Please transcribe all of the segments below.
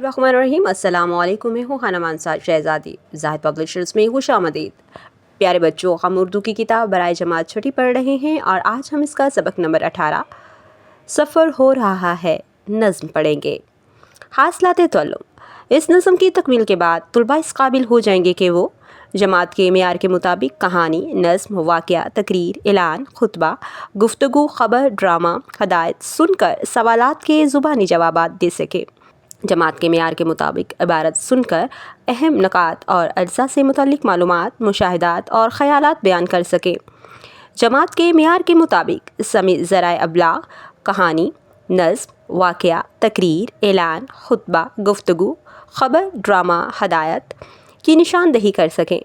बिस्मिल्लाहिर्रहमानिर्रहीम। अस्सलामु अलैकुम। मैं हूँ खाना मानसा शहज़ादी। ज़ाहिद पब्लिशर्स में खुश आमदीद। प्यारे बच्चों, हम उर्दू की किताब बराए जमात छठी पढ़ रहे हैं और आज हम इसका सबक नंबर 18 सफ़र हो रहा है नज़्म पढ़ेंगे। हासिलाते तअल्लुम। इस नज़्म की तकमील के बाद तुलबा इस काबिल हो जाएंगे कि वो जमात के मेयार के मुताबिक कहानी, नज़्म, वाक़या, तकरीर, ऐलान, खुतबा, गुफ्तगू, ख़बर, ड्रामा, हदायत सुनकर सवालात के ज़ुबानी जवाबात दे सके। जमात के मेयार के मुताबिक इबारत सुनकर अहम नकात और अज्जा से मुतल्लिक़ मालूमात, मुशाहिदात और ख़यालात बयान कर सके। जमात के मेयार के मुताबिक समेत ज़राए अबलाग कहानी, नज़्म, वाक़या, तकरीर, ऐलान, खुतबा, गुफ्तगू, ख़बर, ड्रामा, हदायत की निशानदही कर सकें।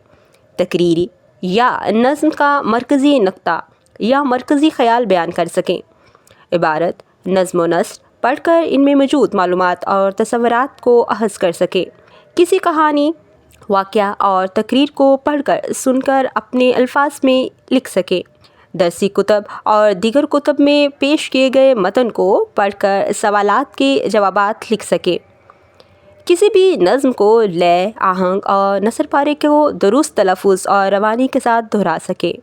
तकरीरी या नज़्म का मरकज़ी नुक्ता या मरकज़ी ख़याल बयान कर सकें। इबारत, नज़्म व नस्र पढ़कर इनमें मौजूद मालूमात और तसव्वुरात को अहज़ कर सके। किसी कहानी, वाक़या और तकरीर को पढ़कर सुनकर अपने अल्फाज में लिख सके। दरसी कुतब और दीगर कुतब में पेश किए गए मतन को पढ़कर सवालात के जवाबात लिख सके। किसी भी नज़्म को लय, आहंग और नसर पारे को दुरुस्त तलफ़ुज़ और रवानी के साथ दोहरा सके।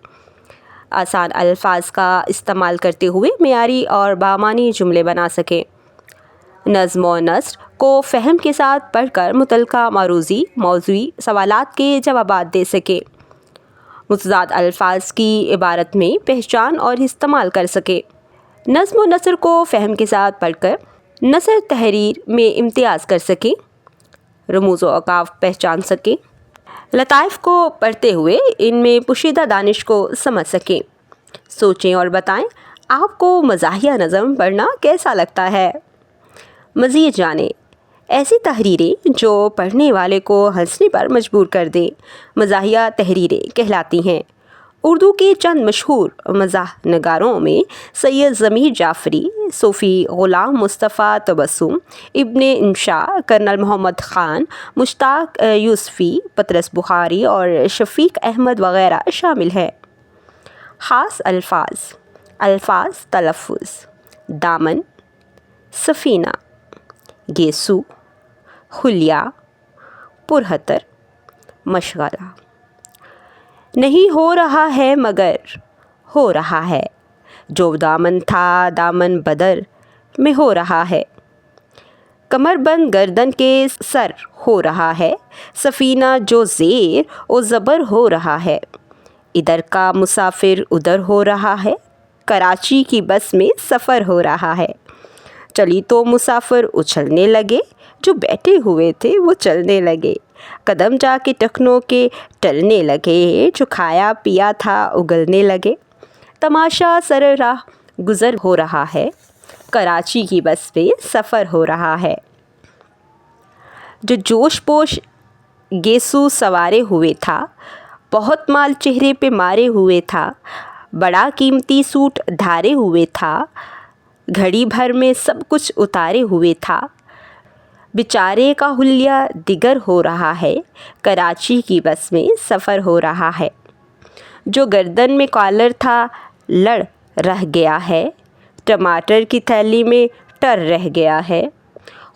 आसान अल्फाज का इस्तेमाल करते हुए मेयारी और बामानी जुमले बना सकें। नज़्म व नस्र को फ़हम के साथ पढ़कर मुतल्लिक़ा मारूज़ी मौज़ूई सवालात के जवाबात दे सके। मुतज़ाद अल्फाज की इबारत में पहचान और इस्तेमाल कर सके। नज़्म व नस्र को फ़हम के साथ पढ़कर नसर तहरीर में इम्तियाज़ कर सके। रमूज़ व औक़ाफ़ पहचान सके। लताइफ़ को पढ़ते हुए इनमें पोशीदा दानिश को समझ सकें। सोचें और बताएं, आपको मज़ाहिया नज़्म पढ़ना कैसा लगता है। मज़ीद जानें, ऐसी तहरीरें जो पढ़ने वाले को हंसने पर मजबूर कर दें मज़ाहिया तहरीरें कहलाती हैं। उर्दू के चंद मशहूर मज़ाह नगारों में सैयद ज़मीर जाफ़री, सूफ़ी ग़ुलाम मुस्तफ़ा तबस्सुम, इब्ने इंशा, कर्नल मोहम्मद ख़ान, मुश्ताक़ यूसुफ़ी, पतरस बुख़ारी और शफ़ीक़ अहमद वग़ैरह शामिल हैं। ख़ास अल्फाज तलफ़ुज़: दामन, सफ़ीना, गेसू, खुलिया, पुरहतर, मशग़ला। नहीं हो रहा है मगर हो रहा है, जो दामन था दामन बदर में हो रहा है। कमरबंद गर्दन के सर हो रहा है, सफ़ीना जो ज़ेर ओ ज़बर हो रहा है। इधर का मुसाफिर उधर हो रहा है, कराची की बस में सफ़र हो रहा है। चली तो मुसाफिर उछलने लगे, जो बैठे हुए थे वो चलने लगे। कदम जाके टखनों के टलने लगे, जो खाया पिया था उगलने लगे। तमाशा सर राह गुज़र हो रहा है, कराची की बस पे सफ़र हो रहा है। जो जोश पोश गेसू सवारे हुए था, बहुत माल चेहरे पे मारे हुए था। बड़ा कीमती सूट धारे हुए था, घड़ी भर में सब कुछ उतारे हुए था। बेचारे का हुलिया दिगर हो रहा है, कराची की बस में सफ़र हो रहा है। जो गर्दन में कॉलर था लड़ रह गया है, टमाटर की थैली में टर रह गया है।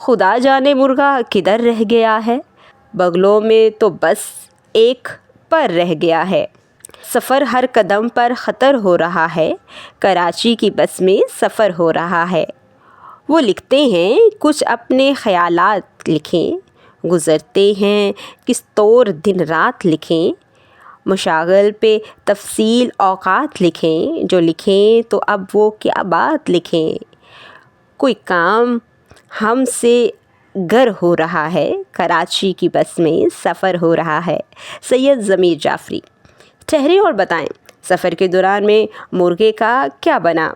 खुदा जाने मुर्गा किधर रह गया है, बगलों में तो बस एक पर रह गया है। सफ़र हर कदम पर ख़तर हो रहा है, कराची की बस में सफ़र हो रहा है। वो लिखते हैं कुछ अपने ख़यालात लिखें, गुज़रते हैं किस तौर दिन रात लिखें। मुशागल पे तफसील औक़ात लिखें, जो लिखें तो अब वो क्या बात लिखें। कोई काम हमसे गर हो रहा है, कराची की बस में सफ़र हो रहा है। सैयद ज़मीर जाफ़री। ठहरें और बताएं, सफ़र के दौरान में मुर्गे का क्या बना।